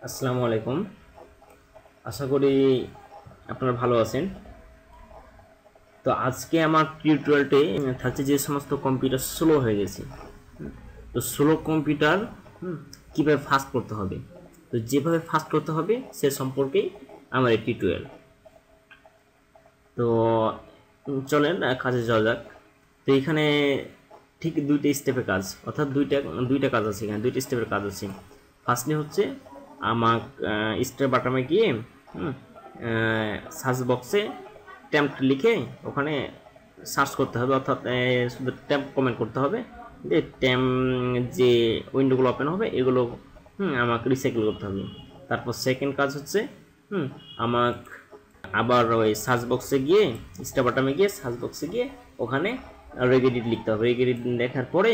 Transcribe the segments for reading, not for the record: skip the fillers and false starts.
আসসালামু আলাইকুম। আশা করি আপনারা ভালো আছেন। তো আজকে আমার টিউটোরিয়ালটি থাকছে যে সমস্ত কম্পিউটার স্লো হয়ে গেছে। তো স্লো কম্পিউটার কীভাবে ফাস্ট করতে হবে, তো যেভাবে ফাস্ট করতে হবে সে সম্পর্কেই আমার এই টিউটোরিয়াল। তো চলেন কাজে যাওয়া যাক। তো এখানে ঠিক দুইটা স্টেপের কাজ, অর্থাৎ দুইটা কাজ আছে, এখানে দুইটা স্টেপের কাজ আছে। ফার্স্টলি হচ্ছে আমার স্টার বাটনে গিয়ে সার্চ বক্সে ট্যাম্প লিখে ওখানে সার্চ করতে হবে, অর্থাৎ শুধু ট্যাম্প কমেন্ট করতে হবে যে ট্যাম্প যে উইন্ডোগুলো ওপেন হবে এগুলো আমাকে রিসাইকেল করতে হবে। তারপর সেকেন্ড কাজ হচ্ছে আমাকে আবার ওই সার্চ বক্সে গিয়ে স্টার বাটনে গিয়ে সার্চ বক্সে গিয়ে ওখানে রেগেডিট লিখতে হবে। রেগেডিট লেখার পরে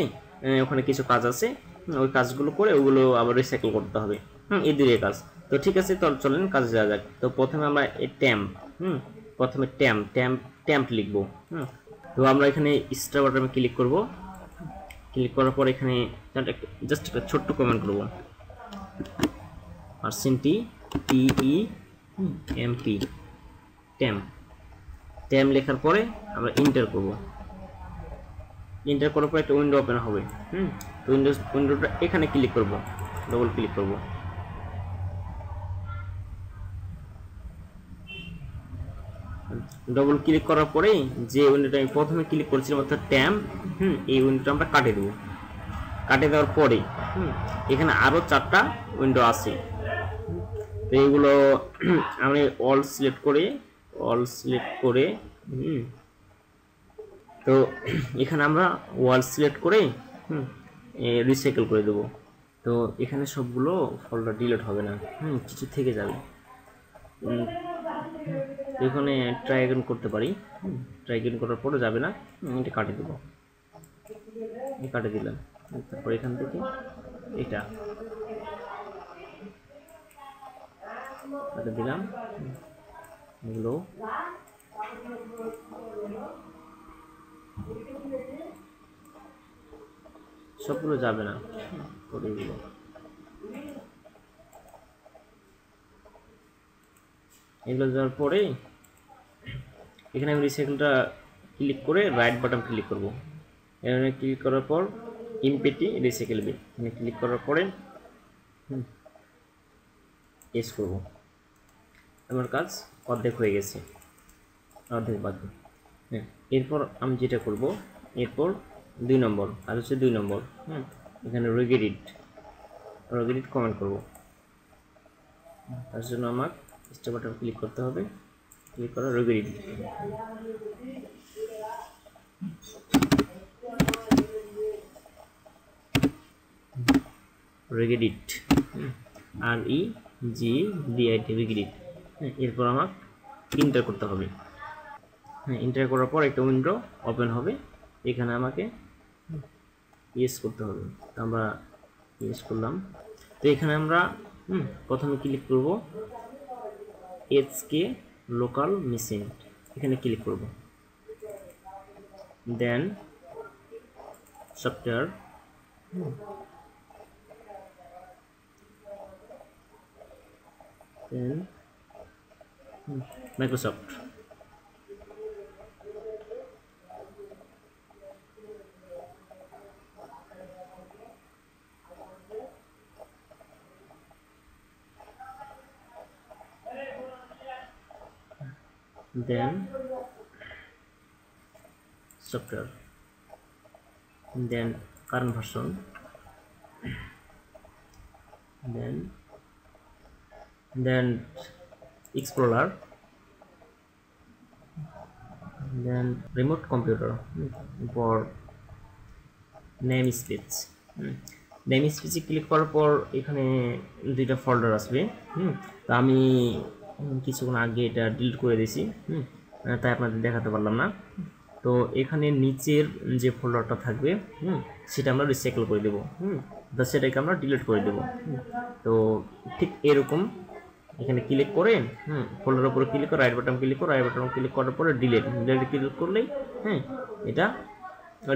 ওখানে কিছু কাজ আছে, ওই কাজগুলো করে ওগুলো আবার রিসাইকেল করতে হবে। এই দুই কাজ। তো ঠিক আছে, তো চলেন কাজে যাওয়া যাক। তো প্রথমে আমরা এই প্রথমে ট্যাম্প লিখবো। তো আমরা এখানে স্টার বাটনে ক্লিক করব। ক্লিক করার পর এখানে জাস্ট একটা ছোট্ট কমেন্ট করব, TEMP ট্যাম্প লেখার পরে আমরা ইন্টার করব। ইন্টার করার পর একটা উইন্ডো ওপেন হবে। তো উইন্ডোটা এখানে ক্লিক করব, ডবল ক্লিক করব। ডবল ক্লিক করার পরে যে উইন্ডোটা আমি প্রথমে ক্লিক করেছিলাম অর্থাৎ ট্যাম্প, এই উইন্ডোটা আমরা কাটিয়ে দেবো। কাটিয়ে দেওয়ার পরে এখানে আরও 4টা উইন্ডো আছে। তো এইগুলো আমি অল সিলেক্ট করে তো এখানে আমরা ওয়াল সিলেক্ট করে রিসাইকেল করে দেবো। তো এখানে সবগুলো ফোল্ডার ডিলিট হবে না, কিছু থেকে যাবে। এখানে ট্রাই অ্যাগেন করতে পারি। ট্রাই অ্যাগেন করার পরে যাবে না, এটা কাটিয়ে দেবো। কাটিয়ে দিলাম। তারপর এখান থেকে এটা কাটিয়ে দিলাম। এগুলো সবগুলো যাবে না, এগুলো এগুলো যাওয়ার পরে এখানে আমি রিসাইকেলটা ক্লিক করে রাইট বাটন ক্লিক করব। এখানে ক্লিক করার পর ইমপেটি রিসাইকেল বিল এখানে ক্লিক করার পরে এস করব। আমার কাজ অর্ধেক হয়ে গেছে, অর্ধেক বাকি। এরপর আমি যেটা করব, এরপর 2 নম্বর কাজ হচ্ছে 2 নম্বর। এখানে রেগেডিট কমেন্ট করব। তার জন্য আমার স্টার বাটন ক্লিক করতে হবে। ক্লিক করা রেগেডিট রেগেডিট। এরপর আমার ইন্টার করতে হবে। ইন্টার করার পর একটা উইন্ডো ওপেন হবে। এখানে আমাকে ইয়েস করতে হবে। আমরা ইয়েস করলাম। তো এখানে আমরা প্রথমে ক্লিক করব HK লোকাল মেশিন, এখানে ক্লিক করব। দেন software, then Microsoft. then software, then current version, then explorer, then remote computer for namespace। নেমস্পেসে ক্লিক করার পর এখানে দুইটা ফোল্ডার আসবে। তো আমি কিছুক্ষণ আগে এটা ডিলিট করে দিয়েছি, তাই আপনাদের দেখাতে পারলাম না। তো এখানে নিচের যে ফোল্ডারটা থাকবে সেটা আমরা রিসাইকেল করে দেবো। তো সেটাকে আমরা ডিলিট করে দেবো। তো ঠিক এরকম এখানে ক্লিক করে ফোল্ডারের উপরে ক্লিক করে রাইট বাটন ক্লিক করে রাইট বাটন ক্লিক করার পরে ডিলিট ক্লিক করলেই এটা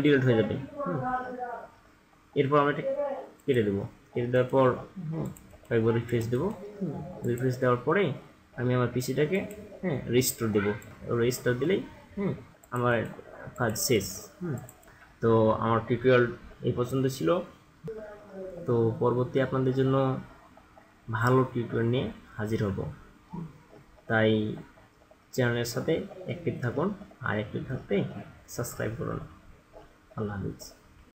ডিলিট হয়ে যাবে। এরপর আমরা এটা কেটে দেবো। কেটে দেওয়ার পর একবার রিফ্রেশ দেবো। রিফ্রেশ দেওয়ার পরে আমি আমার পিসিটাকে রিস্টোর দেবো। রিস্টোর দিলেই আমার কাজ শেষ। তো আমার টিউটোরিয়াল এই পর্যন্ত ছিল। তো পরবর্তী আপনাদের জন্য ভালো টিউটোরিয়াল নিয়ে হাজির হব। তাই চ্যানেলের সাথে অ্যাক্টিভ থাকুন, আর অ্যাক্টিভ থাকতে সাবস্ক্রাইব করুন। আল্লাহ হাফিজ।